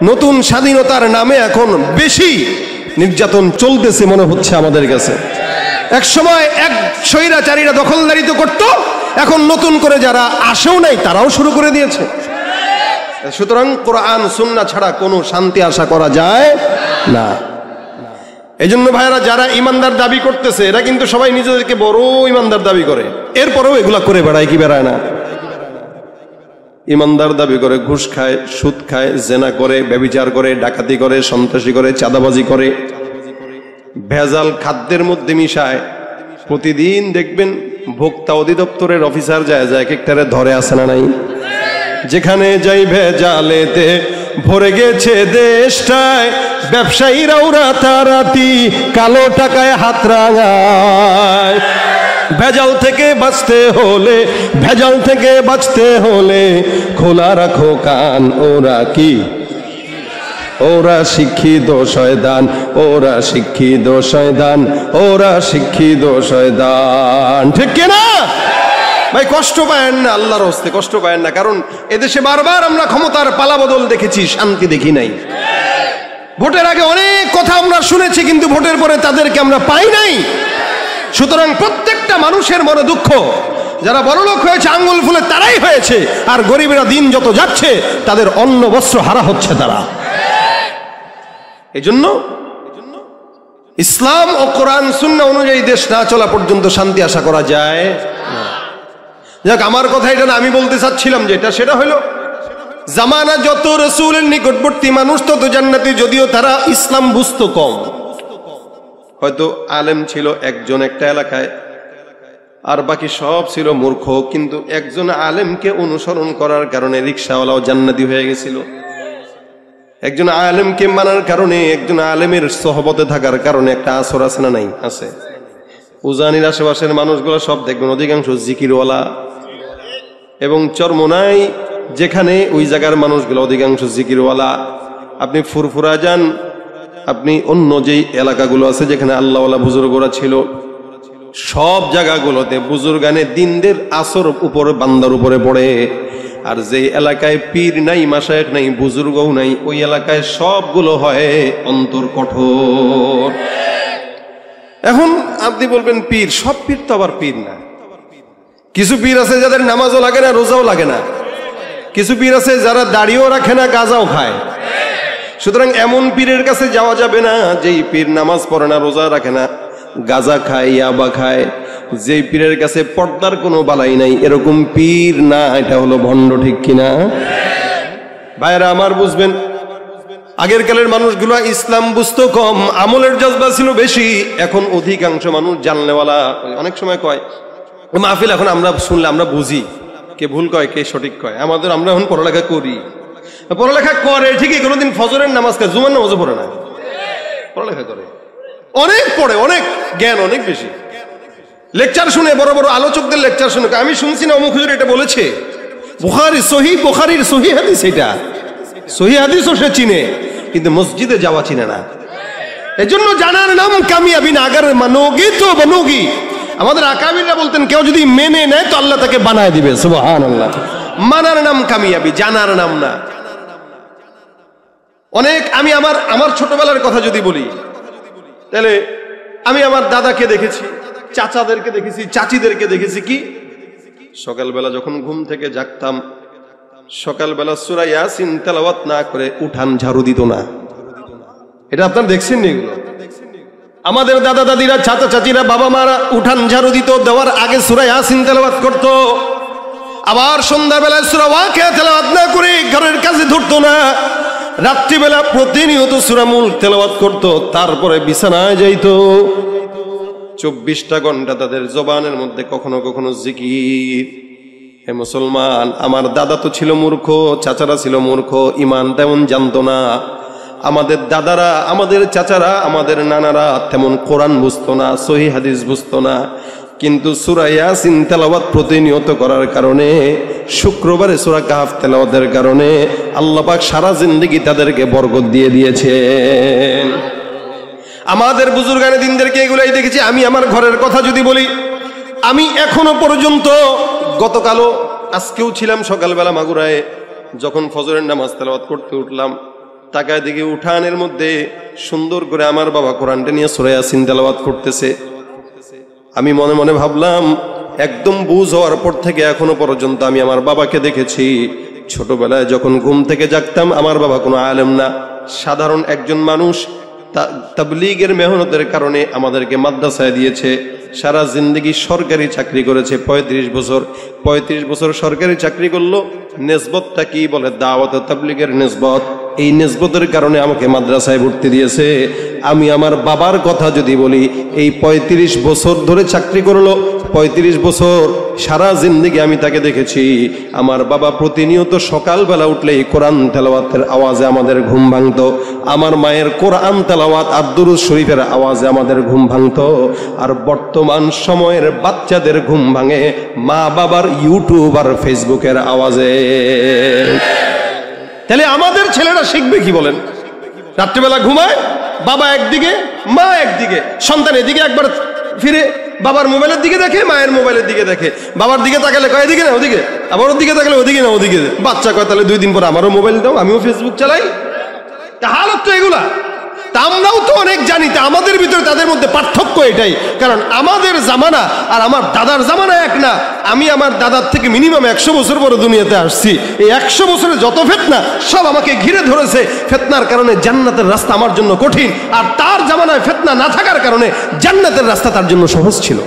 নতুন স্বাধীনতার নামে এখন বেশি নির্যাতন চলতেছে মনে হচ্ছে আমাদের কাছে। এক সময় এক স্বৈরাচারীরা দখলদারিত্ব করত, এখন নতুন করে যারা আসেও নাই তারাও শুরু করে দিয়েছে। সুতরাং কোরআন সুন্নাহ ছাড়া কোনো শান্তি আশা করা যায় না। এজন্য ভাইরা যারা ইমানদার দাবি করতেছে এরা কিন্তু সবাই নিজেদেরকে বড় ইমানদার দাবি করে, এরপরেও এগুলা করে বেড়ায় কি বেড়ায় না? ইমানদার দাবি করে ঘুষ খায়, সুদ খায়, জেনা করে, ব্যভিচার করে, ডাকাতি করে, সন্ত্রাসী করে, চাঁদাবাজি করে, ভেজাল খাদ্যের মধ্যে মিশায়। প্রতিদিন দেখবেন ভোক্তা অধিদপ্তরের অফিসার যায় এক একটারে ধরে আসে না নাই? যেখানে যাই ভেজালেতে ভরে গেছে দেশটায়, ব্যবসায়ীরাও রাতারাতি কালো টাকায় হাত রাঙায়। ভেজাল থেকে বাঁচতে হলে, ভেজাল থেকে বাঁচতে হলে খোলা রাখো কান। ওরা কি? ওরা শিক্ষিত শয়তান, ওরা শিক্ষিত শয়তান, ওরা শিক্ষিত শয়তান। ঠিক কিনা ভাই? কষ্ট পায়েন না, আল্লাহর হস্তে কষ্ট পায়েন না। কারণ এদেশে বারবার আমরা ক্ষমতার পালাবদল দেখেছি, শান্তি দেখি নাই। ভোটের আগে অনেক কথা আমরা শুনেছি, কিন্তু ভোটের পরে তাদেরকে আমরা পাই নাই। সুতরাং প্রত্যেকটা মানুষের মনে দুঃখ। যারা বড়লোক হয়েছে আঙ্গুল ফুলে তারাই হয়েছে, আর গরিবেরা দিন যত যাচ্ছে তাদের অন্ন বস্ত্র হারা হচ্ছে তারা। এজন্য ইসলাম ও কোরআন সুন্নাহ অনুযায়ী দেশ না চলা পর্যন্ত শান্তি আশা করা যায় না। যাক, আমার কথা এটা না, আমি বলতে চাচ্ছিলাম যেটা সেটা হলো জামানা যত রাসূলের নিকটবর্তী মানুষ তত জান্নাতি, যদিও তারা ইসলাম বুঝতো কম। হয়তো আলেম ছিল একজন একটা এলাকায়, আর বাকি সব ছিল মূর্খ, কিন্তু একজন আলেমকে অনুসরণ করার কারণে রিকশাওয়ালাও জান্নাতি হয়ে গেছিল। একজন আলেমকে মানার কারণে, একজন আলেমের সহবতে থাকার কারণে একটা আসর আছে না নাই? আছে। উজানির আশেপাশের মানুষগুলো সব দেখবেন অধিকাংশ জিকিরওয়ালা, এবং চরমোনাই যেখানে ওই জায়গার মানুষগুলো অধিকাংশ জিকিরওয়ালা। আপনি ফুরফুরা যান, আপনি অন্য যেই এলাকাগুলো আছে যেখানে আল্লাহওয়ালা বুজুর্গরা ছিল, সব জায়গাগুলোতে বুজুর্গানে দিনদের আসর উপরে বান্দার উপরে পড়ে। আর যে এলাকায় পীর নাই, মাশায়েখ নাই, বুজুর্গও নাই, ওই এলাকায় সবগুলো হয় অন্তর কঠোর। এখন আপনি বলবেন পীর, সব পীর তো আবার পীর না। কিছু পীর আছে যাদের নামাজও লাগে না, রোজাও লাগে না। কিছু পীর আছে যারা দাড়িও রাখে না, গাঁজাও খায়। সুতরাং এমন পীরের কাছে যাওয়া যাবে না যেই পীর নামাজ পড়ে না, রোজা রাখে না, গাঁজা খায়, ইয়াবা খায়। যেই পীরের কাছে পর্দার কোনো বালাই নাই, এরকম পীর না, এটা হলো ভণ্ড। ঠিক কিনা ভাইরা আমার? বুঝবেন, আগের কালের মানুষগুলো ইসলাম বুঝতো কম, আমলের জজবা ছিল বেশি। এখন অধিকাংশ মানুষ জানলেওয়ালা। অনেক সময় কয় মাহফিল এখন আমরা শুনলে আমরা বুঝি কে ভুল কয় কে সঠিক কয়। আমরা এখন পড়ালেখা করি, পড়ালেখা করে ঠিকই, কোনোদিন ফজরের নামাজ খায়, জুমার নামাজও পড়ে না, পড়ালেখা করে, অনেক পড়ে, অনেক জ্ঞান অনেক বেশি। লেকচার শুনে, বড় বড় আলোচকদের লেকচার শুনে আমি শুনছি না অমুক হুজুর এটা বলেছে, বুখারীর সহি হাদিস, এটা সহি হাদিসও সে চিনে, কিন্তু মসজিদে যাওয়া চিনে না। এজন্য জানার নাম কামিয়াবি না, আগার মানোগি তো বনোগি। আমাদের আকাবিররা বলতেন কেউ যদি মেনে নেয় তো আল্লাহ তাকে বানায় দিবে। সুবহানাল্লাহ। মানার নাম কামিয়াবি, জানার নাম না। অনেক আমি আমার ছোটবেলার কথা যদি বলি, তাহলে আমি আমার দাদাকে দেখেছি, চাচাদেরকে দেখেছি, চাচিদেরকে দেখেছি। কি সকালবেলা যখন ঘুম থেকে জাগতাম, সকালবেলা সূরা ইয়াসিন তেলাওয়াত না করে উঠান ঝাড়ু দিত না। এটা আপনারা দেখছেন নি? এগুলো আমাদের দাদা দাদিরা, চাচা চাচিরা, বাবা মারা উঠান ঝাড়ু দিত, দেওয়ার আগে সূরা ইয়াসিন তেলাওয়াত করত। আবার সন্ধ্যাবেলায় সূরা ওয়াকিয়া তেলাওয়াত না করে ঘরের কাছে ধরতো না। রাত্রিবেলা প্রতিনিয়ত সূরা মুলক তেলাওয়াত করত, তারপরে বিছানায় যাইত। 24টা ঘন্টা তাদের জবানের মধ্যে কখনো কখনো জিকির। হে মুসলমান, আমার দাদা তো ছিল মূর্খ, চাচারা ছিল মূর্খ, ঈমান তেমন জানতো না। আমাদের দাদারা, আমাদের চাচারা, আমাদের নানারা তেমন কোরআন বুঝতো না, সহিহ হাদিস বুঝতো না। কিন্তু সূরা ইয়াসিন তেলাওয়াত প্রতিনিয়ত করার কারণে, শুক্রবারে সূরা কাহফ তেলাওয়াতের কারণে আল্লাহ পাক সারা জিন্দেগি তাদেরকে বরকত দিয়ে দিয়েছেন। আমাদের বুজুর্গানে দিনদেরকে এগুলাই দেখেছি। আমি আমার ঘরের কথা যদি বলি, আমি এখনো পর্যন্ত, গতকালও আজকেও ছিলাম সকালবেলা মাগুরায়, যখন ফজরের নামাজ তেলাওয়াত করতে উঠলাম, তাকায় দিকে উঠানের মধ্যে সুন্দর করে আমার বাবা কোরআনটা নিয়ে সূরা ইয়াসিন তেলাওয়াত করতেছে। আমি মনে মনে ভাবলাম, একদম বুঝ হওয়ার পর থেকে এখনো পর্যন্ত আমি আমার বাবাকে দেখেছি। ছোটবেলায় যখন ঘুম থেকে জাগতাম, আমার বাবা কোনো আলেম না, সাধারণ একজন মানুষ। তাবলীগের মেহনতের কারণে আমাদেরকে মাদ্রাসায় দিয়েছে। সারা জিন্দগি সরকারি চাকরি করেছে, 35 বছর সরকারি চাকরি করলো। নেসবতটা কি বলে, দাওয়াত ও তাবলীগের নেসবত। এই নেসবতের কারণে আমাকে মাদ্রাসায় ভর্তি দিয়েছে। আমি আমার বাবার কথা যদি বলি, এই 35 বছর ধরে চাকরি করলো, 35 বছর সারা জিন্দগি আমি তাকে দেখেছি। আমার বাবা প্রতিনিয়ত সকালবেলা উঠলেই কোরআন তেলাওয়াতের আওয়াজে আমাদের ঘুম ভাঙতো। আমার মায়ের কোরআন তেলাওয়াত আর দুরূদ শরীফের আওয়াজে আমাদের ঘুম ভাঙতো। আর বর্তমান সময়ের বাচ্চাদের ঘুম ভাঙে মা বাবার ইউটিউব আর ফেসবুকের আওয়াজে। তাহলে আমাদের ছেলেরা শিখবে কি বলেন? রাত্রিবেলা ঘুমায়, বাবা একদিকে মা একদিকে, সন্তান এদিকে একবার ফিরে বাবার মোবাইলের দিকে দেখে, মায়ের মোবাইলের দিকে দেখে। বাবার দিকে তাকালে কয় এদিকে না ওদিকে, আবার ওর দিকে তাকালে ওদিকে না ওদিকে। বাচ্চা কয় তাহলে 2 দিন পর আমারও মোবাইল দাও, আমিও ফেসবুক চালাই। হালত তো এগুলা। তা আমরাও তো অনেক জানি, তা আমাদের ভিতরে তাদের মধ্যে পার্থক্য এটাই। কারণ আমাদের জামানা আর আমার দাদার জামানা এক না। আমি আমার দাদার থেকে মিনিমাম 100 বছর পরে দুনিয়াতে আসছি। এই 100 বছরে যত ফিতনা সব আমাকে ঘিরে ধরেছে। ফিতনার কারণে জান্নাতের রাস্তা আমার জন্য কঠিন, আর তার জামানায় ফিতনা না থাকার কারণে জান্নাতের রাস্তা তার জন্য সহজ ছিল।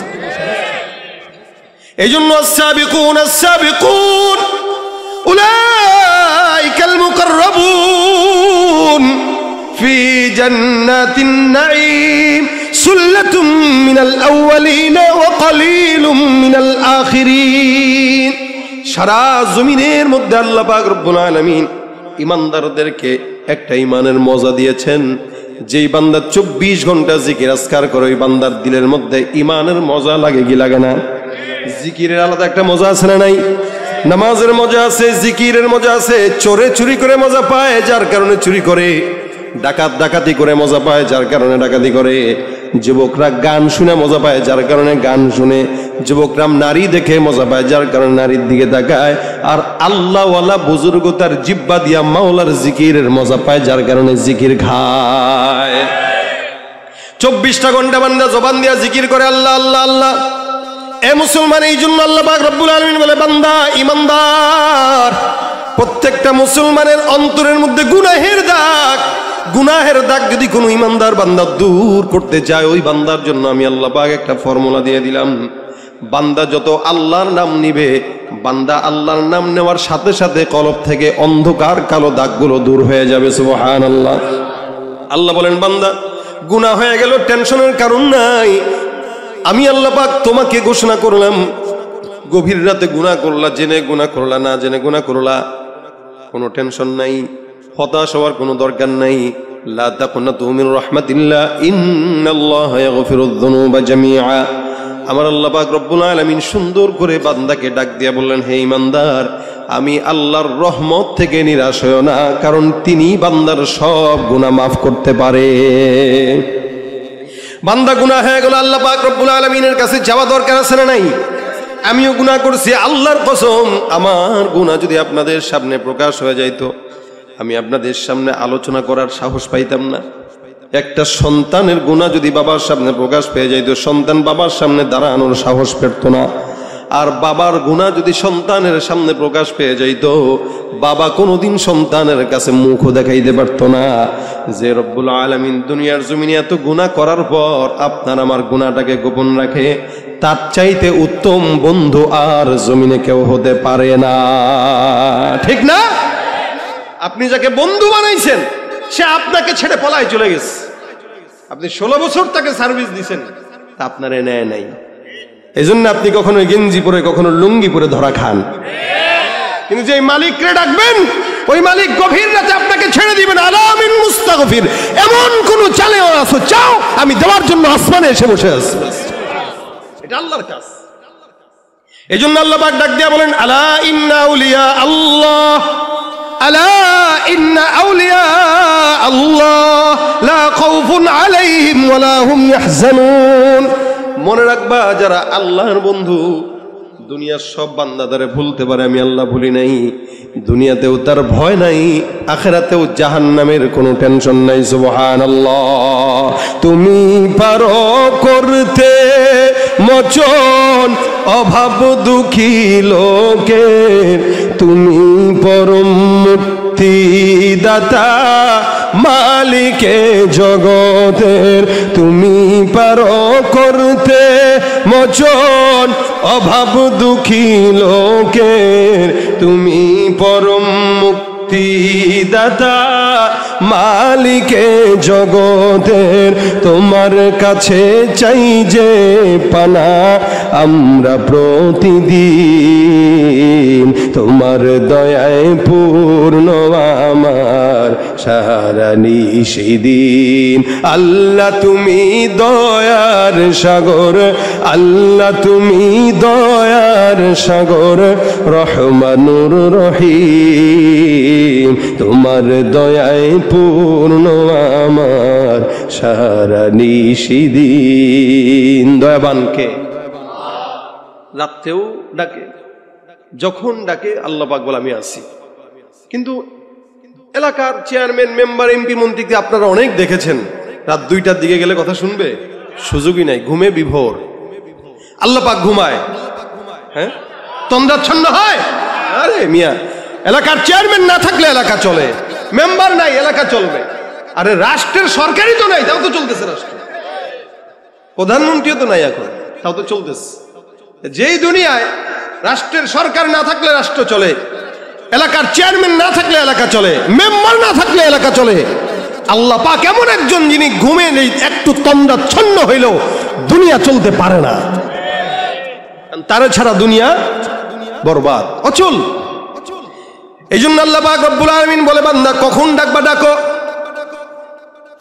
এই জন্য আস-সাবিকুন আস-সাবিকুন উলাইকাল মুকাররাবুন ফি জান্নাতিন নাঈম সুল্লাতুম মিনাল আউয়ালিন ওয়া কালিলুম মিনাল আখিরিন। সারা জমিনের মধ্যে আল্লাহ পাক রব্বুল আলামিন ইমানদারদেরকে একটা ইমানের মজা দিয়েছেন। যেই বান্দা 24 ঘন্টা জিকির আজকার করে, ওই বান্দার দিলের মধ্যে ইমানের মজা লাগে কি লাগে না? জিকিরের আলাদা একটা মজা আছে না নাই? নামাজের মজা আছে, জিকিরের মজা আছে। চোরে চুরি করে মজা পায়, যার কারণে চুরি করে। ডাকাত ডাকাতি করে মজা পায়, যার কারণে ডাকাতি করে। যুবকরা গান শুনে মজা পায়, যার কারণে গান শুনে। যুবকরা নারী দেখে মজা পায়, যার কারণে নারীর দিকে তাকায়। আর আল্লাহওয়ালা বুজুর্গ তার জিব্বা দিয়া মাওলার জিকিরের মজা পায়, যার কারণে জিকির খায়। 24টা ঘন্টা বান্দা জবান দিয়া জিকির করে আল্লাহ আল্লাহ আল্লাহ। এ মুসলমান, এই জন্য আল্লাহ পাক রব্বুল আলামিন বলে, বান্দা ইমানদার। প্রত্যেকটা মুসলমানের অন্তরের মধ্যে গুনাহের দাগ যদি কোনো ইমানদার বান্দা দূর করতে চায়, ওই বান্দার জন্য আমি আল্লাহ পাক একটা ফর্মুলা দিয়ে দিলাম। বান্দা যত আল্লাহর নাম নিবে, বান্দা আল্লাহর নাম নেওয়ার সাথে সাথে কলব থেকে অন্ধকার কালো দাগগুলো দূর হয়ে যাবে। সুবহানাল্লাহ। আল্লাহ বলেন, বান্দা গুনাহ হয়ে গেল, টেনশনের কারণ নাই। আমি আল্লাহ পাক তোমাকে ঘোষণা করলাম, গভীর রাতে গুনাহ করলা, জেনে গুনাহ করলা, না জেনে গুনাহ করলা, কোনো টেনশন নাই, হতাশ হওয়ার কোনো দরকার নাই। লা তাকুনাতু মিন রাহমাতিল্লাহ ইন্নাল্লাহা ইয়াগফিরুয যুনুবা জামিআ। আমার আল্লাহ পাক রব্বুল আলামিন সুন্দর করে বান্দাকে ডাক দিয়া বললেন, হে ইমানদার, আমি আল্লাহর রহমত থেকে নিরাশ হইও না, কারণ তিনি বান্দার সব গুনাহ মাফ করতে পারে। বান্দা গুনাহ হয়ে গেল, আল্লাহ পাক রব্বুল আলামিনের কাছে যাওয়া দরকার আছে না নাই? আমিও গুনাহ করছি, আল্লাহর কসম, আমার গুনাহ যদি আপনাদের সামনে প্রকাশ হয়ে যাইতো, আমি আপনাদের সামনে আলোচনা করার সাহস পাইতাম না। একটা সন্তানের গুনাহ যদি বাবার সামনে প্রকাশ পেয়ে যাইতো, সন্তান বাবার সামনে দাঁড়ানোর সাহস পেত না। আর বাবার গুনাহ যদি সন্তানের সামনে প্রকাশ পেয়ে যাইতো, বাবা কোনোদিন সন্তানের কাছে মুখও দেখাইতে পারত না। যে রব্বুল আলামিন দুনিয়ার জমিনে এত গুনাহ করার পর আপনার আমার গুনাহটাকে গোপন রাখে, তার চাইতে উত্তম বন্ধু আর জমিনে কেউ হতে পারে না। ঠিক না? আপনি যাকে বন্ধু বানাইছেন, সে আপনাকে ছেড়ে পলায় চলে গেছে। আপনি 16 বছর তাকে সার্ভিস দিয়েছেন, তা আপনারে নেয় নাই। এই জন্য আপনি কখনো গেঞ্জি পরে, কখনো লুঙ্গি পরে ধরা খান। কিন্তু যে মালিককে ডাকবেন, ওই মালিক গভীর রাতে আপনাকে ছেড়ে দিবেন। আলামিন মুস্তাগফির, এমন কোন চালেও আছো, চাও আমি দেওয়ার জন্য আসমানে এসে বসে আছি। এটা আল্লাহর কাজ। এই জন্য আল্লাহ পাক ডাক দিয়া বলেন, আলা ইন্না আউলিয়া আল্লাহ, আলা ইন্না আউলিয়া আল্লাহ লা খাউফুন আলাইহিম ওয়া লা হুম ইয়াহজানুন। মনে রাখবা, যারা আল্লাহর বন্ধু, দুনিয়ার সব বান্দাদারে ভুলতে পারে, আমি আল্লাহ ভুলি নাই। দুনিয়াতেও তার ভয় নাই, আখিরাতেও জাহান্নামের কোনো টেনশন নাই। সুবহানাল্লাহ। তুমি পারো করতে মোচন অভাব দুঃখী লোকের, তুমি পরম মুক্তিদাতা মালিকে জগতের। তুমি পারো করতে মোচন অভাব দুঃখী লোকের, তুমি পরম মুক্তিদাতা মালিকে জগতের। তোমার কাছে চাই যে পানা আমরা প্রতিদিন, তোমার দয়ায় পূর্ণ আমার সারা নিশিদিন। আল্লাহ তুমি দয়ার সাগর, আল্লাহ তুমি দয়ার সাগর, রহমানুর রহিম। তোমার দয়ায় পূর্ণ আমার সারা নিশিদিন। দয়াবানকে রাত্রেও ডাকে, যখন ডাকে আল্লাহ পাক বলে আমি আছি। কিন্তু এলাকার চেয়ারম্যান, মেম্বার, এমপি, মন্ত্রীকে আপনারা অনেক দেখেছেন, রাত 2টার দিকে গেলে কথা শুনবে সুযোগই নাই, ঘুমে বিভোর। আল্লাহ পাক ঘুমায়, হ্যাঁ, তন্দ্রাচ্ছন্ন হয়। আরে মিয়া, এলাকার চেয়ারম্যান না থাকলে এলাকা চলে, মেম্বার নাই এলাকা চলবে। আরে রাষ্ট্রের সরকারই তো নাই, তাও তো চলতেছে রাষ্ট্র। প্রধানমন্ত্রীও তো নাই এখন, তাও তো চলতেছে। যেই দুনিয়ায় রাষ্ট্রের সরকার না থাকলে রাষ্ট্র চলে, এলাকার চেয়ারম্যান না থাকলে এলাকা চলে, মেম্বার না থাকলে এলাকা চলে, আল্লাহ পাক এমন একজন যিনি ঘুমে নেই, একটু তন্দ্রাচ্ছন্ন হইলেও দুনিয়া চলতে পারে না। তার ছাড়া দুনিয়া বরবাদ, অচল। এই জন্য আল্লাহ পাক রব্বুল আলামিন বলে, বান্দা কখন ডাকবা ডাকো।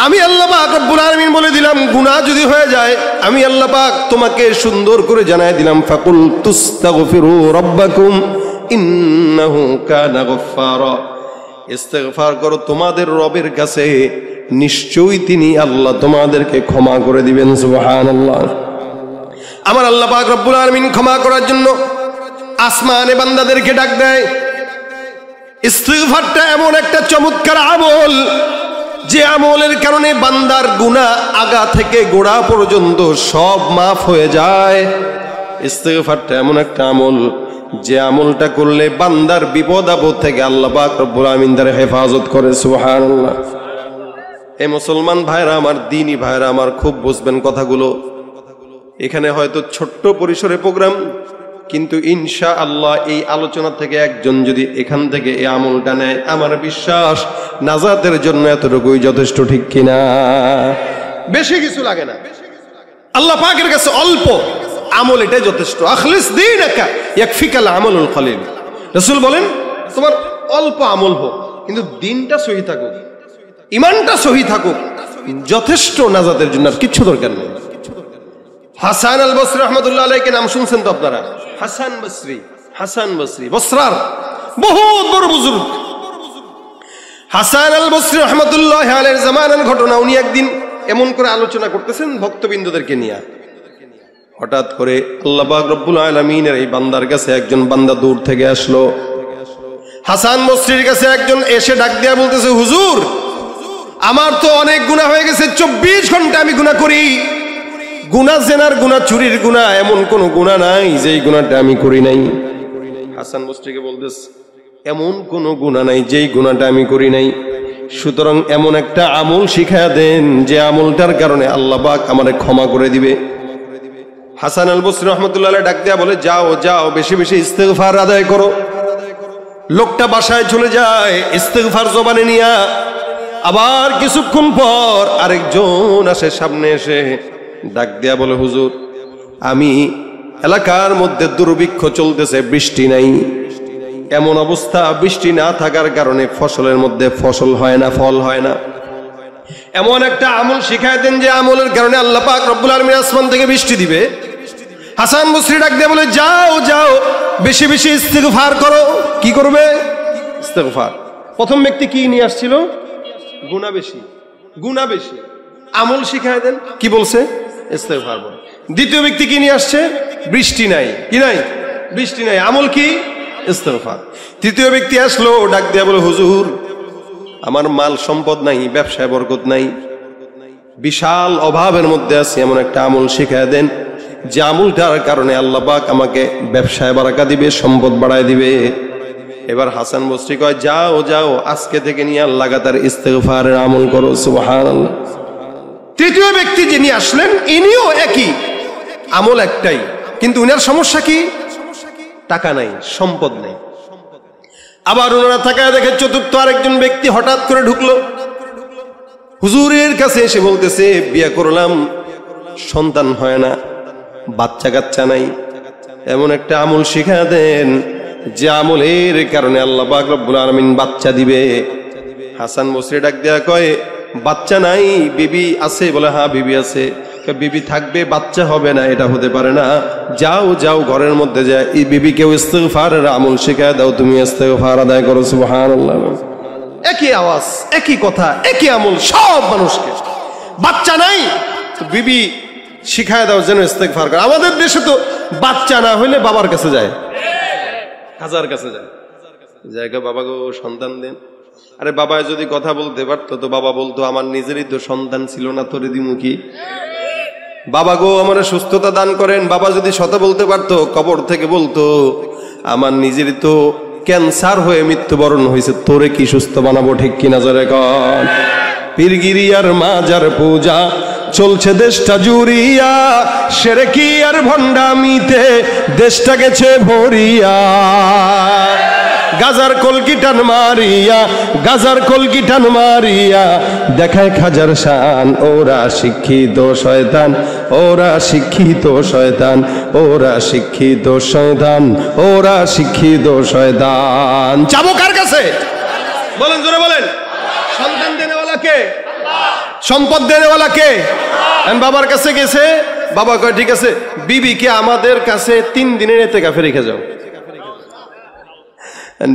আমি আল্লাহ পাক রব্বুল আলামিন বলে দিলাম, গুনাহ যদি হয়ে যায় আমি আল্লাহ পাক তোমাকে সুন্দর করে জানায় দিলাম, ফাকুল তুস্তাগফিরু রাব্বাকুম ইন্নাহু কানা গফফারা। ইস্তিগফার করো তোমাদের রবের কাছে, নিশ্চয়ই তিনি আল্লাহ তোমাদেরকে ক্ষমা করে দিবেন। সুবহানাল্লাহ। আমার আল্লাহ পাক রব্বুল আলামিন ক্ষমা করার জন্য আসমানে বান্দাদেরকে ডাক দেয়। ইস্তিগফারটা এমন একটা চমৎকার আমল, যে আমলের কারণে বান্দার গুনাহ আগা থেকে গোড়া পর্যন্ত সব মাফ হয়ে যায়। ইস্তিগফারটা এমন একটা আমল, যে আমলটা করলে বান্দার বিপদ আপদ থেকে আল্লাহ পাক রব্বুল আমিন তার হেফাজত করে। সুবহানাল্লাহ। এই মুসলমান ভাইরা আমার, দ্বীনি ভাইরা আমার, খুব বুঝবেন কথাগুলো। এখানে হয়তো ছোট্ট পরিসরে প্রোগ্রাম, কিন্তু ইনশাআল্লাহ এই আলোচনা থেকে একজন যদি এখান থেকে এই আমলটা নেয়, আমার বিশ্বাস নাজাতের জন্য এতটুকুই যথেষ্ট, ঠিক কিনা? বেশি কিছু লাগে না, আল্লাহ পাকের কাছে অল্প আমল এটাই যথেষ্ট। আখলিস দীনাকা ইয়াকফিকাল আমালুল কলিল। রাসূল বলেন, তোমার অল্প আমল হোক, কিন্তু দিনটা সহি থাকুক, ঈমানটা সহি থাকুক, যথেষ্ট নাজাতের জন্য। আর কিচ্ছু দরকার নেই। হাসান আল বসরি রাহমাতুল্লাহ আলাইহি নাম শুনছেন তো আপনারা? হাসান বসরি, হাসান বসরি বসরার বহুত বড় বুজুর্গ। হাসান আল বসরি রাহমাতুল্লাহ আলাইহির জামানার ঘটনা। উনি একদিন এমন করে আলোচনা করতেছেন ভক্তবৃন্দদেরকে নিয়ে। হঠাৎ করে আল্লাহ পাক রব্বুল আলামিনের এই বান্দার কাছে একজন বান্দা দূর থেকে আসলো। হাসান বসরির কাছে একজন এসে ডাক দিয়া বলতেছে, হুজুর, আমার তো অনেক গুনাহ হয়ে গেছে, 24 ঘন্টা আমি গুনাহ করি। গুনাহ জেনার গুনাহ, চুরির গুনাহ, এমন কোন গুনাহ নাই যেই গুনাহটা আমি করি নাই। হাসান বসরিকে বলতেছে, এমন কোন গুনাহ নাই যেই গুনাহটা আমি করি নাই। সুতরাং এমন একটা আমল শিখায়া দেন যে আমলটার কারণে আল্লাহ পাক আমারে ক্ষমা করে দিবে। হাসান আল বসরি রাহমাতুল্লাহ আলাইহি ডাক দেয়া বলে, যাও যাও, বেশি বেশি ইস্তিগফার আদায় করো। লোকটা বাসায় চলে যায় ইস্তিগফার জবানে নিয়া। আবার কিছুক্ষণ পর আরেকজন আসে, সামনে এসে ডাক দেয়া বলে, হুজুর, আমি এলাকার মধ্যে দুর্ভিক্ষ চলতেছে, বৃষ্টি নাই। এমন অবস্থা, বৃষ্টি না থাকার কারণে ফসলের মধ্যে ফসল হয় না, ফল হয় না। এমন একটা আমল শিখায় দেন যে আমলের কারণে আল্লাহ পাক রব্বুল আলামিন আসমান থেকে বৃষ্টি দিবে। হাসান বসরি ডাক দিয়ে বলে, যাও যাও, বেশি বেশি ইস্তিগফার করো। কি করবে? ইস্তিগফার। প্রথম ব্যক্তি কি নিয়ে আসছিল? গুনাহ বেশি, গুনাহ বেশি। আমল শিখায় দেন, কি বলছে? ইস্তিগফার বল। দ্বিতীয় ব্যক্তি কি নিয়ে আসছে? বৃষ্টি নাই, কি নাই? বৃষ্টি নাই, আমল কি? ইস্তেগফার। তৃতীয় ব্যক্তি আসলো, ডাক দিয়া বলে, হুজুর আমার মাল সম্পদ নাই, ব্যবসায় বরকত নাই, বিশাল অভাবের মধ্যে আছি, এমন একটা আমল শিখায় দেন যে আমলটার কারণে আল্লাহ পাক আমাকে ব্যবসায় বারাকা দিবে, সম্পদ বাড়ায় দিবে। এবার হাসান বসরি কয়, যাও যাও, আজকে থেকে নিয়ে লাগাতার ইস্তেগফারের আমল করো। সুবহানাল্লাহ। তৃতীয় ব্যক্তি যিনি আসলেন, ইনিও একই আমল, একটাই, কিন্তু উনার সমস্যা কি? টাকা নাই, সম্পদ নাই। আবার ওনারা তাকায় দেখে চতুর্থ আরেকজন ব্যক্তি হঠাৎ করে ঢুকলো, হুজুরের কাছে এসে বলতেছে, বিয়ে করলাম, সন্তান হয় না, বাচ্চা কাচ্চা নাই, এমন একটা আমল শিখায় দেন যে আমলের কারণে আল্লাহ পাক রব্বুল আলামিন বাচ্চা দিবে। হাসান বসরি ডাক দেয়া কয়, বাচ্চা নাই, বিবি আছে? বলে, হ্যাঁ বিবি আছে। বিবি থাকবে, বাচ্চা হবে না, এটা হতে পারে না। যাও যাও, ঘরের মধ্যে যায় এই বিবিকেও ইস্তেগফারের আমল শিখায় দাও, তুমি ইস্তেগফার আদায় করো। সুবহানাল্লাহ। একই আওয়াজ, একই কথা, একই আমল সব মানুষকে। বাচ্চা নাই, বিবি শিখায় দাও যেন ইস্তেগফার করে। আমাদের দেশে তো বাচ্চা না হইলে বাবার কাছে যায়, হাজার কাছে যায়, জায়গা বাবা গো সন্তান দেন। আরে বাবা যদি কথা বলতে পারতো তো বাবা বলতো, আমার নিজেরই তো সন্তান ছিল না, তোরে দিমু কি? বাবা গো আমার সুস্থতা দান করেন। বাবা যদি শত বলতে পারতো, কবর থেকে বলতো, আমার নিজেরই তো ক্যান্সার হয়ে মৃত্যুবরণ হয়েছে, তোরে কি সুস্থ বানাবো? ঠিক কিনা জোরে কন। পীরগিরি আর মাজার পূজা চলছে দেশটা জুড়িয়া, শিরকি আর ভণ্ডামিতে দেশটা গেছে ভরিয়া। গাজার কলকি টান মারিয়া, গাজার কলকি টান মারিয়া দেখায় খাজার শান। ওরা শিক্ষিত শয়তান, ওরা শিক্ষিত শয়তান, ওরা শিক্ষিত শয়তান, ওরা শিক্ষিত শয়তান। যাবো কার কাছে? বলেন, জোরে বলেন। সন্তান দেনেওয়ালা কে? সম্পদ দেনেওয়ালা কে? বাবার কাছে গেছে, বাবা কয় ঠিক আছে, বিবিকে আমাদের কাছে 3 দিনের ইতিকাফে রেখে যাও।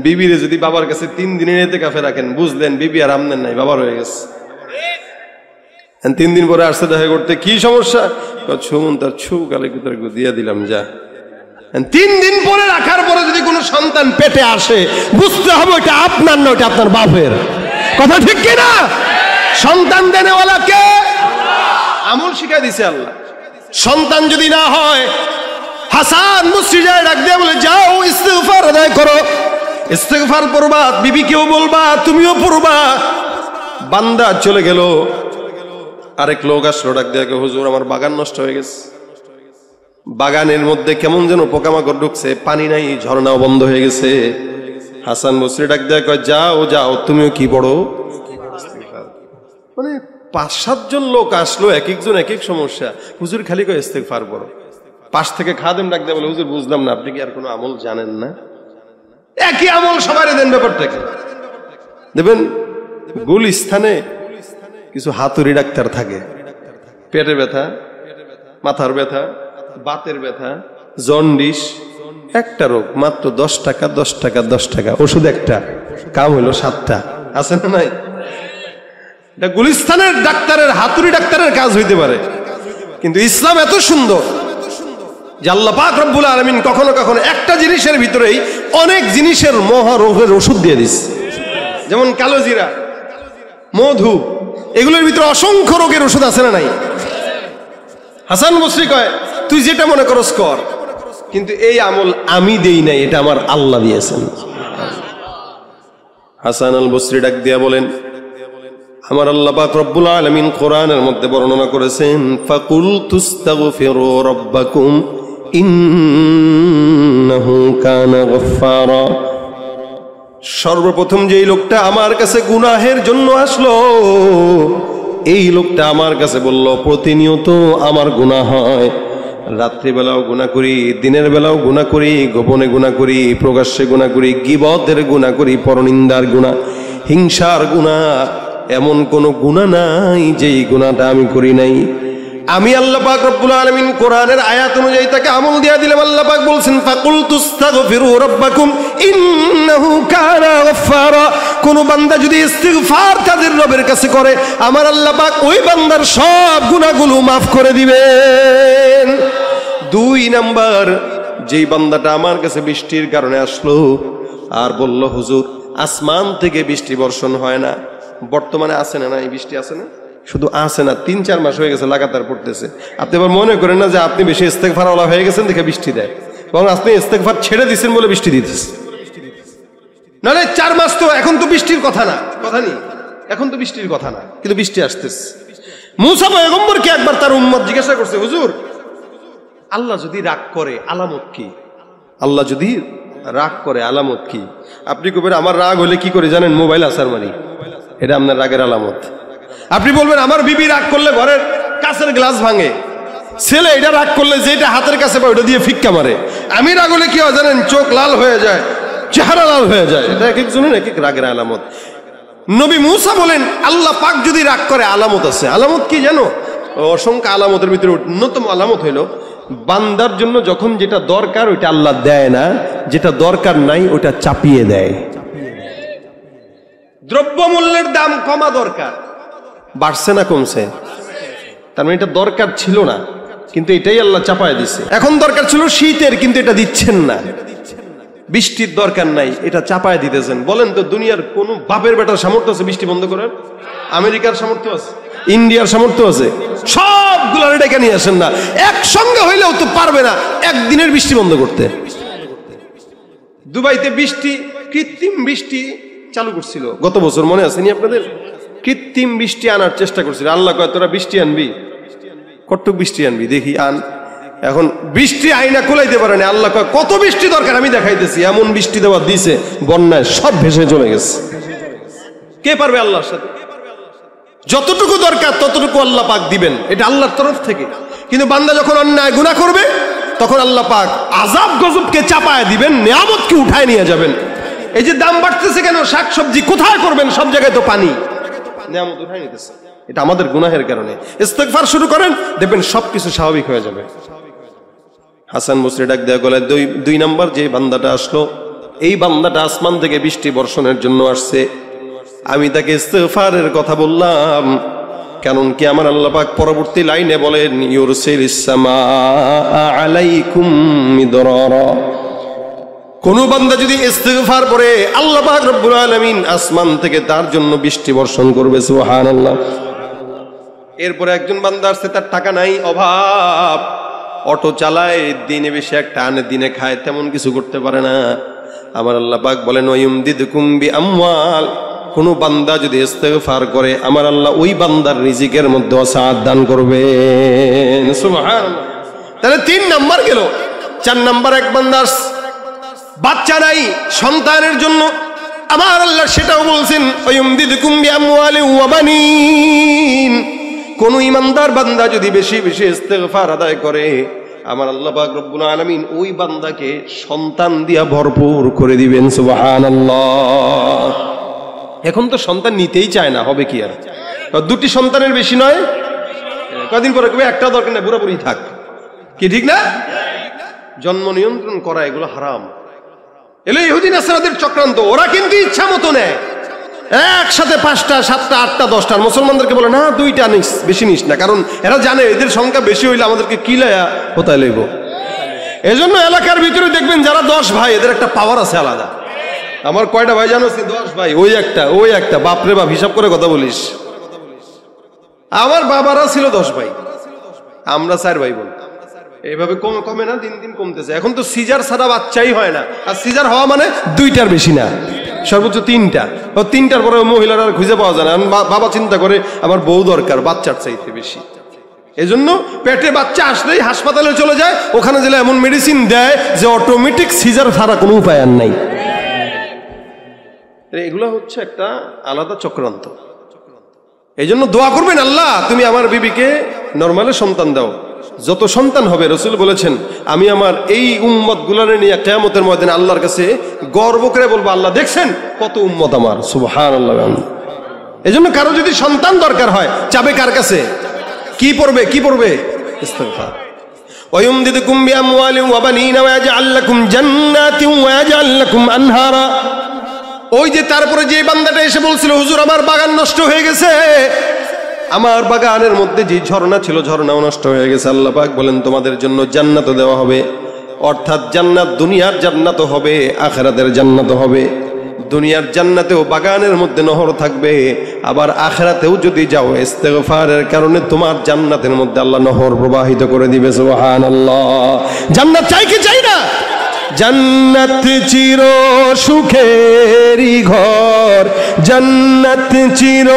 বিবিরে যদি বাবার কাছে 3 দিনের ইতিকাফে রাখেন, বুঝলেন বিবি আর আমনেন নাই, বাবার হয়ে গেছে। 3 দিন পরে আসতে দেখা করতে, কি সমস্যা? ছুমন তার ছু গালে কুতার দিয়ে দিলাম, যা। 3 দিন পরে রাখার পরে যদি কোনো সন্তান পেটে আসে, বুঝতে হবে এটা আপনার না, ওটা আপনার বাপের। কথা ঠিক কিনা? সন্তান দেনেওয়ালা কে? আমল শিখাই দিছে আল্লাহ। সন্তান যদি না হয়, হাসান বসরি যায় ডাক দিয়ে বলে, যাও ইস্তেগফার আদায় করো, ইস্তেগফার পড়বা, বিবিকেও বলবা, তুমিও পড়বা। বান্দা চলে গেল। আরেক লোক আসলো, ডাক দিয়ে, হুজুর আমার বাগান নষ্ট হয়ে গেছে, বাগানের মধ্যে কেমন যেন পোকামাকড় ঢুকছে, পানি নাই, ঝর্ণাও বন্ধ হয়ে গেছে। হাসান বসরি ডাক দিয়ে কয়, যাও যাও, তুমিও কি পড়ো? মানে 5-7 জন লোক আসলো, এক একজন এক এক সমস্যা। হুজুর খালি কয় ইস্তেগফার পড়ো। পাশ থেকে খাদেম ডাক দিয়ে বলে, হুজুর বুঝলাম না, আপনি কি আর কোনো আমল জানেন না? একই আমল সবারই দেন, ব্যাপারটাকে দেবেন। গুলিস্থানে কিছু হাতুড়ি ডাক্তার থাকে, পেটে ব্যথা, মাথার ব্যথা, বাতের ব্যথা, জন্ডিস, একটা রোগ মাত্র 10 টাকা, 10 টাকা, 10 টাকা, ওষুধ একটা, কাম হইলো 7টা। আছে না নাই? এটা গুলিস্তানের ডাক্তারের, হাতুড়ি ডাক্তারের কাজ হইতে পারে, কিন্তু ইসলাম এত সুন্দর যে আল্লাহ পাক রব্বুল আলামিন কখনো কখনো একটা জিনিসের ভিতরেই অনেক জিনিসের মহারোগের ওষুধ দিয়ে দিছে। যেমন কালো জিরা, মধু, এগুলোর ভিতরে অসংখ্য রোগের ওষুধ আছে না নাই? হাসান বসরি কয়, তুই যেটা মনে করস কর, কিন্তু এই আমল আমি দেই নাই, এটা আমার আল্লাহ দিয়েছেন। হাসান আল বসরি ডাক দিয়া বলেন, আমার আল্লাহ পাক রব্বুল আলামিন কোরআনের মধ্যে বর্ণনা করেছেন, ফাকুলতুস্তাগফিরু রাব্বাকুম ইন্নাহু কানা গফফারা। সর্বপ্রথম যেই লোকটা আমার কাছে গুনাহের জন্য আসলো, এই লোকটা আমার কাছে বলল, প্রতিনিয়ত আমার গুনাহ হয়, রাত্রিবেলাও গুনাহ করি, দিনের বেলাও গুনাহ করি, গোপনে গুনাহ করি, প্রকাশ্যে গুনাহ করি, গীবতের গুনাহ করি, পরনিন্দার গুনাহ, হিংসার গুনাহ, এমন কোন গুনাহ নাই যেই গুনাহটা আমি করি নাই। আমি আল্লাহ পাক রব্বুল আলামিন কোরআনের আয়াত অনুযায়ী তাকে আমল দিয়া দিলাম। আল্লাহ পাক বলছেন, ফাকুলতুস্তাগফিরু রাব্বাকুম ইন্নাহু কানা গফফারা। কোন বান্দা যদি ইস্তিগফার তাদের রবের কাছে করে, আমার আল্লাহ পাক ওই বান্দার সব গুনাহগুলো মাফ করে দিবেন। 2 নাম্বার, যেই বান্দাটা আমার কাছে বৃষ্টির কারণে আসলো আর বলল হুজুর আসমান থেকে বৃষ্টি বর্ষণ হয় না, বর্তমানে আসে না, এই বৃষ্টি আসে না, শুধু আসে না, 3-4 মাস হয়ে গেছে লাগাতার পড়তেছে। আপনি আবার মনে করেন না যে আপনি বেশি ইস্তেগফারওয়ালা হয়ে গেছেন দেখে বৃষ্টি দেয়, বরং আপনি ইস্তেগফার ছেড়ে দিচ্ছেন বলে বৃষ্টি দিতেছে। নাহলে 4 মাস তো এখন তো বৃষ্টির কথা না, কথা নেই, এখন তো বৃষ্টির কথা না, কিন্তু বৃষ্টি আসতেছে। মুসা পয়গম্বরকে একবার তার উম্মত জিজ্ঞাসা করছে, হুজুর আল্লাহ যদি রাগ করে আলামত কি? আল্লাহ যদি রাগ করে আলামত কি? আপনি কবেন আমার রাগ হলে কি করে জানেন? মোবাইল আসার মারি, এটা আপনার রাগের আলামত। আপনি বলবেন আমার বিবি রাগ করলে ঘরের কাঁচের গ্লাস ভাঙে, ছেলে এটা রাগ করলে যেটা হাতের কাছে পায় ওটা দিয়ে ফিক্কা মারে। আমি রাগ হলে কি হয় জানেন? চোখ লাল হয়ে যায়, চেহারা লাল হয়ে যায়। এটা এক একজনের এক এক রাগের আলামত। নবী মুসা বলেন আল্লাহ পাক যদি রাগ করে আলামত আছে। আলামত কি জানো? অসংখ্য আলামতের ভিতরে অন্যতম আলামত হইল বান্দার জন্য যখন যেটা দরকার ওইটা আল্লাহ দেয় না, যেটা দরকার নাই ওটা চাপিয়ে দেয়। দ্রব্যমূল্যের দাম কমা দরকার, বাড়ছে না কমছে? তার মানে এটা দরকার ছিল না, কিন্তু এটাই আল্লাহ চাপায় দিচ্ছে। এখন দরকার ছিল শীতের, কিন্তু এটা দিচ্ছেন না। বৃষ্টির দরকার নাই, এটা চাপায় দিতেছেন। বলেন তো দুনিয়ার কোন বাপের বেটার সামর্থ্য আছে বৃষ্টি বন্ধ করার? আমেরিকার সামর্থ্য আছে, ইন্ডিয়ার সামর্থ্য আছে, সবগুলোর ডেকে নিয়ে আসেন না, একসঙ্গে হইলেও তো পারবে না একদিনের বৃষ্টি বন্ধ করতে। দুবাইতে বৃষ্টি, কৃত্রিম বৃষ্টি চালু করছিল গত বছর, মনে আছে নি আপনাদের? কৃত্রিম বৃষ্টি আনার চেষ্টা করছিল। আল্লাহ কয় তোরা বৃষ্টি আনবি, কতটুক বৃষ্টি আনবি দেখি আন। এখন বৃষ্টি আইনা কোলাইতে পারে না। আল্লাহ কয় কত বৃষ্টি দরকার আমি দেখাইতেছি। এমন বৃষ্টি দেওয়া দিছে বন্যায় সব ভেসে চলে গেছে। কে পারবে আল্লাহর সাথে? যতটুকু দরকার ততটুকু আল্লাহ পাক দিবেন, এটা আল্লাহর তরফ থেকে। কিন্তু বান্দা যখন অন্যায় গুনাহ করবে তখন আল্লাহ পাক আযাব গজবকে চাপায় দিবেন, নিয়ামতকে উঠায় নিয়ে যাবেন। এই যে দাম বাড়তেছে কেন? শাকসবজি কোথায় করবেন? সব জায়গায় তো পানি, নিয়ামত উঠায় নিতেছে। এটা আমাদের গুনাহের কারণে। ইস্তেগফার শুরু করেন, দেখবেন সবকিছু স্বাভাবিক হয়ে যাবে। হাসান বসরি ডাক দেয়া গলায়, 2 নাম্বার যে বান্দাটা আসলো, এই বান্দাটা আসমান থেকে বৃষ্টি বর্ষণের জন্য আসছে। আমি তাকে ইস্তেগফারের কথা বললাম, কারণ কি আমার আল্লাহ পাক পরবর্তী লাইনে বলেন ইউরসিলিস সামাআ আলাইকুম মিদরারা। কোন বান্দা যদি ইস্তেগফার করে আল্লাহ পাক রব্বুল আলামিন আসমান থেকে তার জন্য বৃষ্টি বর্ষণ করবে। সুবহানাল্লাহ। এরপরে একজন বান্দা আসছে, তার টাকা নাই, অভাব, অটো চালায়, দিনে বেশি একটা আনে দিনে খায়, তেমন কিছু করতে পারে না। আমার আল্লাহ পাক বলেন ওয়ায়ুমদিদকুম বিআমওয়াল। কোন বান্দা যদি ইস্তেগফার করে আমার আল্লাহ ওই বান্দার রিজিকের মধ্যে সাআত দান করবেন। সুবহানাল্লাহ। তাহলে 3 নাম্বার গেল। 4 নাম্বার, এক বান্দার বাচ্চা নাই, সন্তানের জন্য আমার আল্লাহ সেটাও বলছেন ওয়ায়ুমদিদকুম বিআমওয়ালি ওয়া বানিন। কোন ইমানদার বান্দা যদি বেশি বেশি ইস্তেগফার আদায় করে আমার আল্লাহ পাক রব্বুল আলামিন ওই বান্দাকে সন্তান দিয়া ভরপুর করে দিবেন। সুবহানাল্লাহ। এখন তো সন্তান নিতেই চায় না, হবে কি আর? 2টি সন্তানের বেশি নয়, কদিন পরে কবে একটা দরকার নেই, বুড়া বুড়ি থাক, কি ঠিক না? জন্ম নিয়ন্ত্রণ করা এগুলো হারাম। এলো ইহুদি নাসারাদের চক্রান্ত। ওরা কিন্তু ইচ্ছা মতো নেয়, একসাথে 5টা 7টা 8টা 10টা। মুসলমানদেরকে বলে না 2টা নিস, বেশি নিস না, কারণ এরা জানে এদের সংখ্যা বেশি হইলে আমাদেরকে কিলায়া কোথায় লইব। এজন্য এলাকার ভিতরে দেখবেন যারা 10 ভাই এদের একটা পাওয়ার আছে আলাদা। আমার কয়টা ভাই জানো? 10 ভাই, ওই একটা বাপরে বাপ, হিসাব করে কথা বলিস। আমার বাবারা ছিল 10 ভাই, আমরা 4 ভাই বোন। এইভাবে কমে না, দিন দিন কমতেছে। এখন তো সিজার ছাড়া বাচ্চাই হয় না, আর সিজার হওয়া মানে 2টার বেশি না, সর্বোচ্চ 3টা। 3টার পরে মহিলারা খুঁজে পাওয়া যায় না। বাবা চিন্তা করে আমার বউ দরকার, বাচ্চার চাইতে বেশি। এজন্য পেটে বাচ্চা আসলেই হাসপাতালে চলে যায়, ওখানে গেলে এমন মেডিসিন দেয় যে অটোমেটিক সিজার ছাড়া কোনো উপায় আর নাই। এগুলো হচ্ছে একটা আলাদা চক্রান্ত। এই জন্য দোয়া করবেন, আল্লাহ তুমি আমার বিবিকে নরমালে সন্তান দাও। যত সন্তান হবে রাসূল বলেছেন আমি আমার এই উম্মত গুলারে নিয়ে কিয়ামতের ময়দানে আল্লাহর কাছে গর্ব করে বলবো, আল্লাহ দেখছেন কত উম্মত আমার। সুবহানাল্লাহ। এজন্য কারো যদি সন্তান দরকার হয় চাবে কার কাছে? কি পড়বে? ইস্তিগফার। ওয়ায়ুমদিদকুম বিআমওয়ালিন ওয়া বানিনা ওয়া ইয়াজআল লাকুম জান্নাতিন ওয়া ইয়াজআল লাকুম আনহারা। ওই যে তারপরে যে বান্দাটা এসে বলছিল হুজুর আমার বাগান নষ্ট হয়ে গেছে, আমার বাগানের মধ্যে যে ঝর্ণা ছিল ঝর্ণাও নষ্ট হয়ে গেছে। আল্লাহ পাক বলেন তোমাদের জন্য জান্নাত দেওয়া হবে। অর্থাৎ জান্নাত দুনিয়ার জান্নাতও হবে, আখিরাতের জান্নাতও হবে। দুনিয়ার জান্নাতেও বাগানের মধ্যে নহর থাকবে, আবার আখিরাতেও যদি যাও ইস্তেগফারের কারণে তোমার জান্নাতের মধ্যে আল্লাহ নহর প্রবাহিত করে দিবে। সুবহানাল্লাহ। জান্নাত চাই কি চাই না? জান্নাত চির সুখেরই ঘর, জান্নাত চির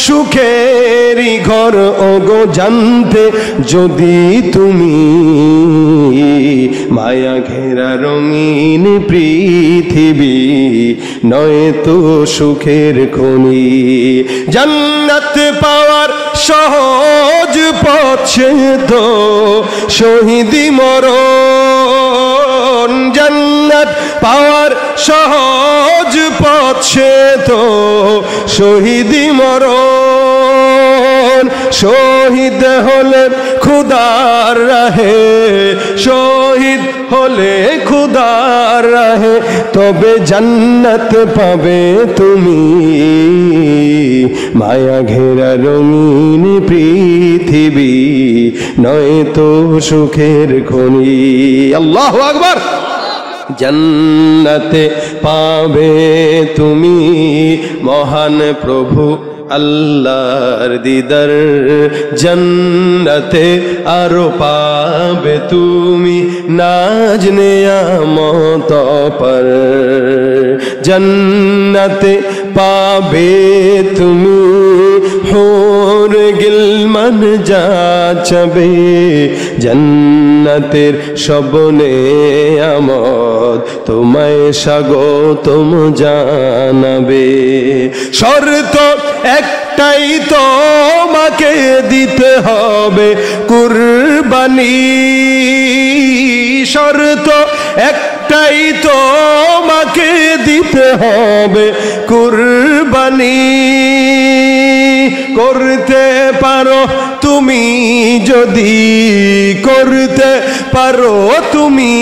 সুখেরই ঘর, ওগো জানতে যদি তুমি মায়া ঘেরা রঙিন পৃথিবী নয় তো সুখের খনি। জান্নাত পাওয়ার সহজ পথ তো শহীদি মরণ, জান্নাত পাওয়ার সহজ পথ সে তো শহীদি মরণ। শহীদ হলে খুদার রাহে, শহীদ হলে খুদার রাহে, তবে জান্নাত পাবে তুমি মায়া ঘেরা রঙিন পৃথিবী নয় তো সুখের খনি। আল্লাহু আকবার। জান্নাতে পাবে তুমি মহান প্রভু আল্লাহর দিদার, জান্নাতে আরো পাবে তুমি নাজ নেয়ামত পর, জান্নাতে পাবে তুমি হুর গিলমান যাচবে, জান্নাতের সব নেয়ামত তোমায় স্বাগতম জানাবে। শর্ত একটাই তোমাকে দিতে হবে কুরবানি, শর্ত একটাই তোমাকে দিতে হবে কুরবানি। করতে পারো তুমি যদি, করতে পারো তুমি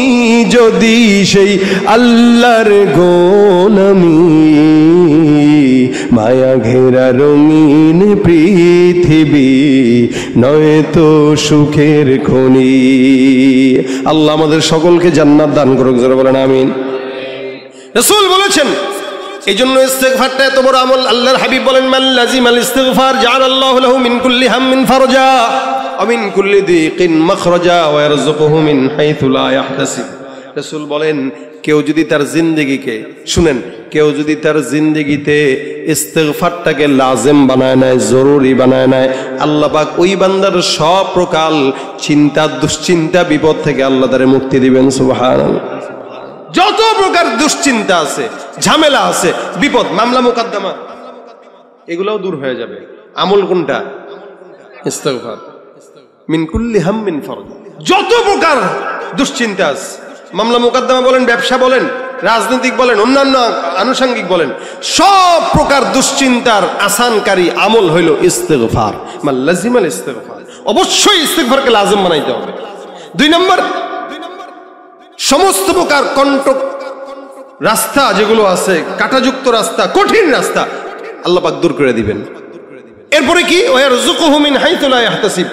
যদি সেই আল্লাহর গোলামি, মায়া ঘেরা রঙিন পৃথিবী নয় তো সুখের খনি। আল্লাহ আমাদের সকলকে জান্নাত দান করুক, যারা বলেন আমিন। রাসূল বলেছেন এই জন্য ইস্তেগফারটা এত বড় আমল। আল্লাহর হাবিব বলেন মান লাজিমাল ইস্তিগফার জাআলাল্লাহু লাহু মিন কুল্লি হাম্মিন ফারজা ওয়া মিন কুল্লি দিকিন মাখরাজা ওয়া ইয়ারযুকুহু মিন হাইথু লা ইয়াহতাসিব। রাসূল বলেন কেউ যদি তার জিন্দেগিকে, শুনেন, কেউ যদি তার জিন্দেগিতে ইস্তেগফারটাকে লাজেম বানায় নেয়, জরুরি বানায় নেয়, আল্লাহ পাক ওই বান্দার সব প্রকার চিন্তা, দুশ্চিন্তা, বিপদ থেকে আল্লাহ তারে মুক্তি দিবেন। সুবহানাল্লাহ। যত প্রকার দুশ্চিন্তা আছে, ঝামেলা আছে, বিপদ, মামলা মোকদ্দমা, এগুলোও দূর হয়ে যাবে। আমল কোনটা? ইস্তেগফার। মিন কুল্লি হাম্মিন ফারজা। যত প্রকার দুশ্চিন্তা আছে, মামলা মোকদ্দমা বলেন, ব্যবসা বলেন, রাজনৈতিক বলেন, অন্যান্য আনুষঙ্গিক বলেন, সব প্রকার দুশ্চিন্তার আসানকারী আমল হইল ইস্তেগফার। মান লাজিমাল ইস্তেগফার। অবশ্যই ইস্তেগফারকে লাজিম বানাইতে হবে। 2 নম্বর, সমস্ত প্রকার কণ্টক রাস্তা যেগুলো আছে, কাঁটাযুক্ত রাস্তা, কঠিন রাস্তা, আল্লাহ পাক দূর করে দিবেন। এরপরে কি? ওয়ারযুকুহু মিন হাইথু লা ইয়াহতাসিব।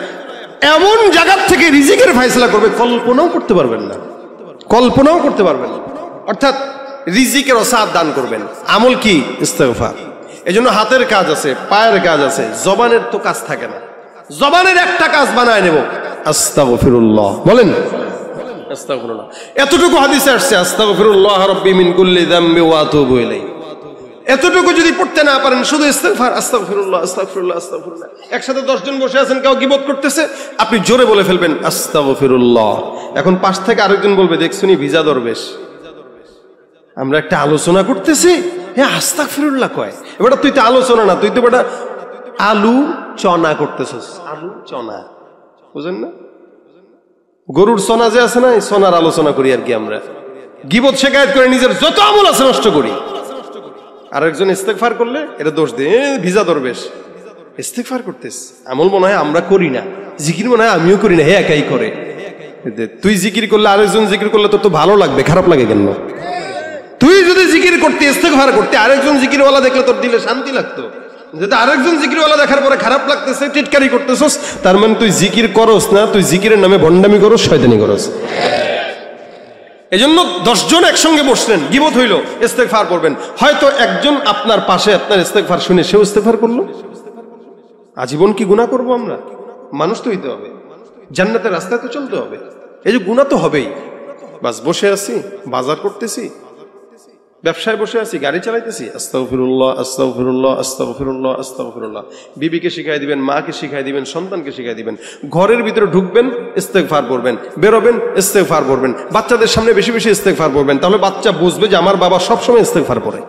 এমন জায়গা থেকে রিজিকের ফয়সালা করবে কল্পনাও করতে পারবেন না, কল্পনাও করতে পারবেন না। অর্থাৎ রিজিকের ওসাত দান করবেন। আমল কি? ইস্তেগফার। এজন্য হাতের কাজ আছে, পায়ের কাজ আছে, জবানের তো কাজ থাকে না। জবানের একটা কাজ বানায় নেব, আস্তাগফিরুল্লাহ বলেন, আস্তাগফিরুল্লাহ। এতটুকু হাদিসে আসছে আস্তাগফিরুল্লাহ রাব্বি মিন কুল্লি যামবি ওয়া আতুবু ইলাইহি। এতটুকু যদি পড়তে না পারেন, শুধু ইস্তেগফার, আস্তাগফিরুল্লাহ আস্তাগফিরুল্লাহ আস্তাগফিরুল্লাহ। একসাথে 10 জন বসে আছেন, কেউ গীবত করতেছে, আপনি জোরে বলে ফেলবেন আস্তাগফিরুল্লাহ। এখন পাশ থেকে আরেকজন বলবে, দেখছুনি ভিজা দরবেশ, আমরা একটা আলোচনা করতেছি, হ্যাঁ আস্তাগফিরুল্লাহ কয়। এবার তুই তো আলোচনা না, তুই তো বেটা আলু চনা করতেছস। আলু চনা বুঝেন না? গরুর সোনা যে আছে না, এই সোনার আলোচনা করি আর কি। আমরা গীবত শিকায়েত করে নিজের যত আমল আছে নষ্ট করি। আর একজন ইস্তেগফার করলে এটা দোষ দেয়, ভিজা দরবেশ ইস্তেগফার করতেছ। আমল মনে হয় আমরা করি না, জিকির মনে হয় আমিও করি না, হে একাই করে। তুই জিকির করলে, আরেকজন জিকির করলে তোর তো ভালো লাগবে, খারাপ লাগে কেন? তুই যদি জিকির করতে, ইস্তেগফার করতে, আরেকজন জিকিরওয়ালা দেখলে তোর দিলে শান্তি লাগতো। যদি আরেকজন জিকিরওয়ালা দেখার পরে খারাপ লাগতেছে, টিটকারি করতেছস, তার মানে তুই জিকির করস না, তুই জিকিরের নামে ভণ্ডামি করস, শয়তানি করস। এজন্য 10 জন একসঙ্গে বসলেন, গীবত হইল, ইস্তেগফার করবেন। হয়তো একজন আপনার পাশে আপনার ইস্তেগফার শুনে সেও ইস্তেগফার করলো। আজীবন কি গুনাহ করব আমরা? মানুষ তো হইতে হবে, জান্নাতের রাস্তায় তো চলতে হবে, এই যে গুনাহ তো হবেই। বাস বসে আছি, বাজার করতেছি, ব্যবসায় বসে আছি, গাড়ি চালাইতেছি, আস্তাগফিরুল্লাহ আস্তাগফিরুল্লাহ আস্তাগফিরুল্লাহ আস্তাগফিরুল্লাহ। বিবিকে শিখাই দিবেন, মাকে শিখাই দিবেন, সন্তানকে শিখাই দিবেন। ঘরের ভিতরে ঢুকবেন, ইস্তেগফার করবেন, বেরোবেন, ইস্তেগফার করবেন। বাচ্চাদের সামনে বেশি বেশি ইস্তেগফার করবেন, তাহলে বাচ্চা বুঝবে যে আমার বাবা সবসময় ইস্তেগফার করে।